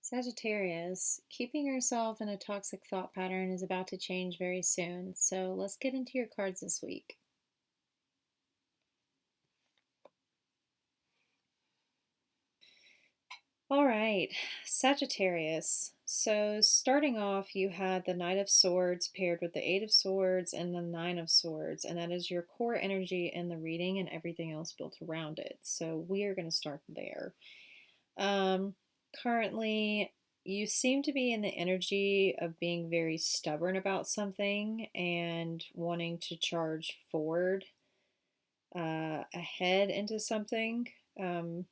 Sagittarius, keeping yourself in a toxic thought pattern is about to change very soon, so let's get into your cards this week. All right, Sagittarius. So, starting off, you had the Knight of Swords paired with the Eight of Swords and the Nine of Swords, and that is your core energy in the reading and everything else built around it. So, we are going to start there. Um, Currently, you seem to be in the energy of being very stubborn about something and wanting to charge forward ahead into something. Um,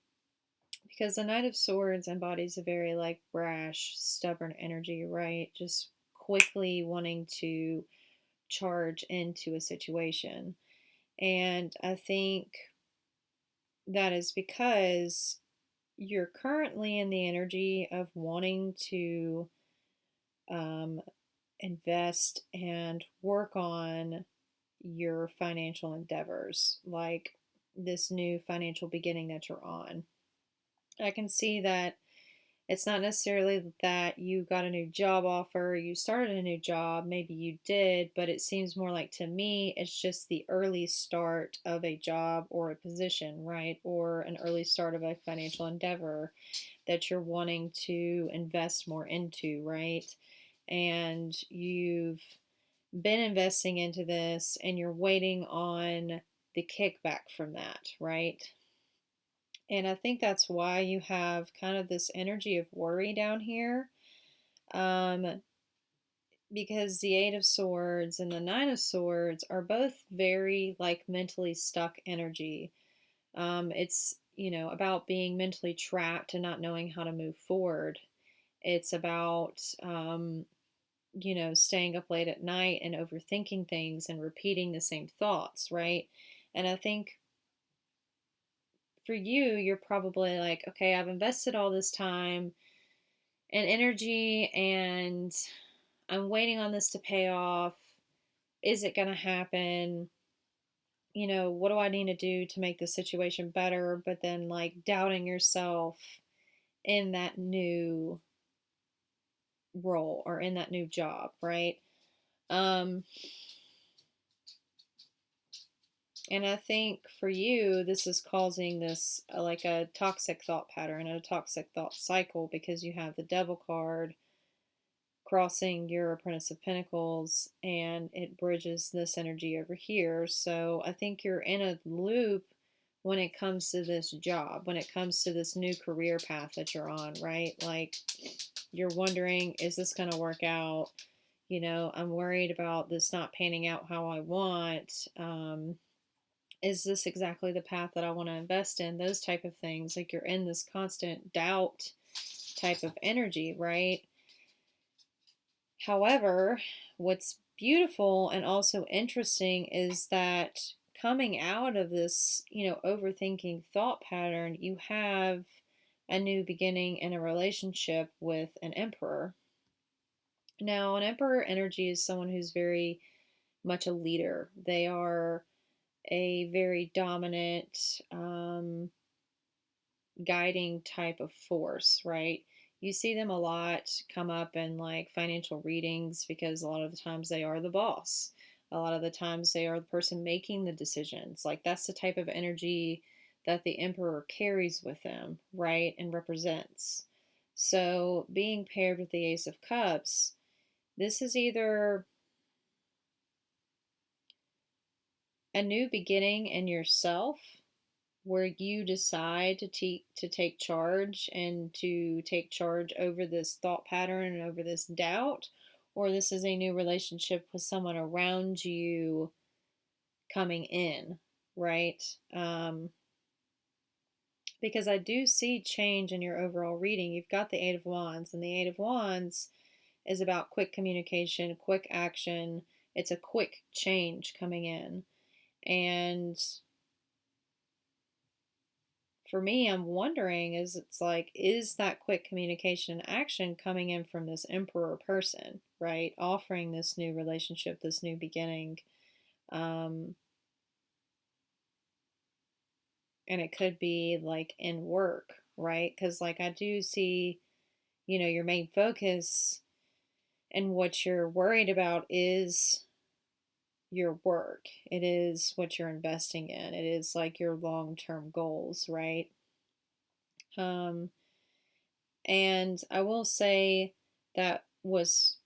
because the Knight of Swords embodies a very like brash, stubborn energy, right? Just quickly wanting to charge into a situation. And I think that is because you're currently in the energy of wanting to um, invest and work on your financial endeavors, like this new financial beginning that you're on. I can see that it's not necessarily that you got a new job offer, you started a new job, maybe you did, but it seems more like to me it's just the early start of a job or a position, right? Or an early start of a financial endeavor that you're wanting to invest more into, right? And you've been investing into this and you're waiting on the kickback from that, right? And I think that's why you have kind of this energy of worry down here. Um, because the Eight of Swords and the Nine of Swords are both very like mentally stuck energy. It's, about being mentally trapped and not knowing how to move forward. It's about, staying up late at night and overthinking things and repeating the same thoughts, right? And I think for you, you're probably like, okay, I've invested all this time and energy and I'm waiting on this to pay off. Is it going to happen? What do I need to do to make the situation better? But then, like, doubting yourself in that new role or in that new job, right? Um, and I think for you, this is causing this like a toxic thought pattern and a toxic thought cycle because you have the Devil card crossing your Apprentice of Pentacles and it bridges this energy over here. So I think you're in a loop when it comes to this job, when it comes to this new career path that you're on, right? Like you're wondering, is this going to work out? I'm worried about this not panning out how I want. Is this exactly the path that I want to invest in? Those type of things. Like you're in this constant doubt type of energy, right? However, what's beautiful and also interesting is that coming out of this, overthinking thought pattern, you have a new beginning in a relationship with an emperor. Now, an emperor energy is someone who's very much a leader. They are a very dominant, guiding type of force, right? You see them a lot come up in like financial readings because a lot of the times they are the boss. A lot of the times they are the person making the decisions. Like that's the type of energy that the emperor carries with them, right? And represents. So being paired with the Ace of Cups, this is either a new beginning in yourself where you decide to take charge and to take charge over this thought pattern and over this doubt, or this is a new relationship with someone around you coming in, right? Because I do see change in your overall reading. You've got the Eight of Wands, and the Eight of Wands is about quick communication, quick action. It's a quick change coming in. And for me, I'm wondering is that quick communication and action coming in from this emperor person, right? Offering this new relationship, this new beginning. Um, and it could be like in work, right? Because like I do see, your main focus and what you're worried about is your work. It is what you're investing in. It is like your long-term goals, right? Um, and I will say that was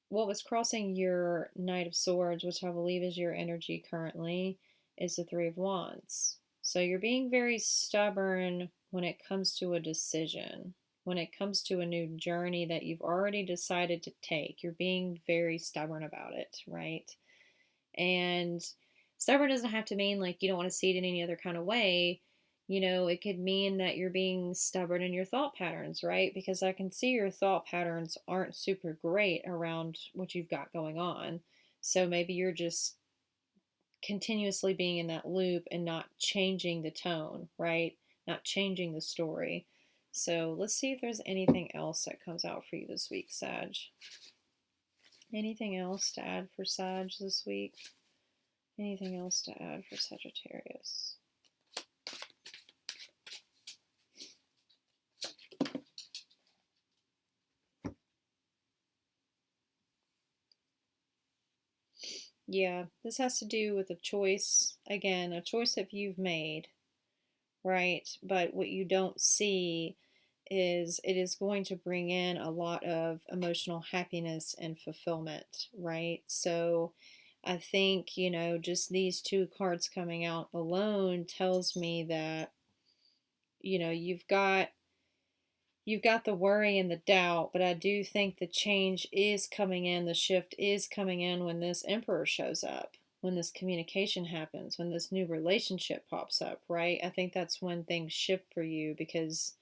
what was crossing your Knight of Swords, which I believe is your energy currently, is the Three of Wands. So you're being very stubborn when it comes to a decision, when it comes to a new journey that you've already decided to take. You're being very stubborn about it, right? And stubborn doesn't have to mean like you don't want to see it in any other kind of way. It could mean that you're being stubborn in your thought patterns, right? Because I can see your thought patterns aren't super great around what you've got going on. So maybe you're just continuously being in that loop and not changing the tone, right? Not changing the story. So let's see if there's anything else that comes out for you this week, Sag. Anything else to add for Sag this week? Anything else to add for Sagittarius? Yeah, this has to do with a choice. Again, a choice that you've made, right? But what you don't see is it is going to bring in a lot of emotional happiness and fulfillment, right? So I think, just these two cards coming out alone tells me that, you've got the worry and the doubt, but I do think the change is coming in, the shift is coming in when this emperor shows up, when this communication happens, when this new relationship pops up, right? I think that's when things shift for you because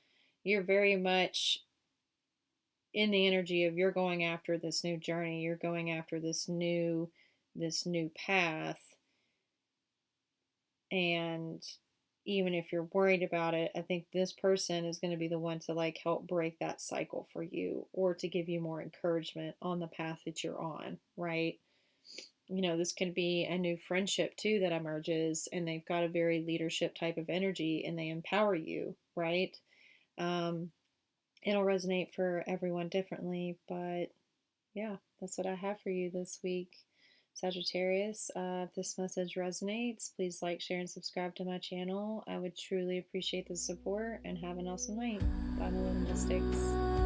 you're very much in the energy of you're going after this new journey, you're going after this new path. And even if you're worried about it, I think this person is going to be the one to like help break that cycle for you or to give you more encouragement on the path that you're on, right? This can be a new friendship too that emerges and they've got a very leadership type of energy and they empower you, right? Um, it'll resonate for everyone differently, but yeah, that's what I have for you this week, Sagittarius. If this message resonates, please like, share, and subscribe to my channel. I would truly appreciate the support and have an awesome night. Bye, my little mystics.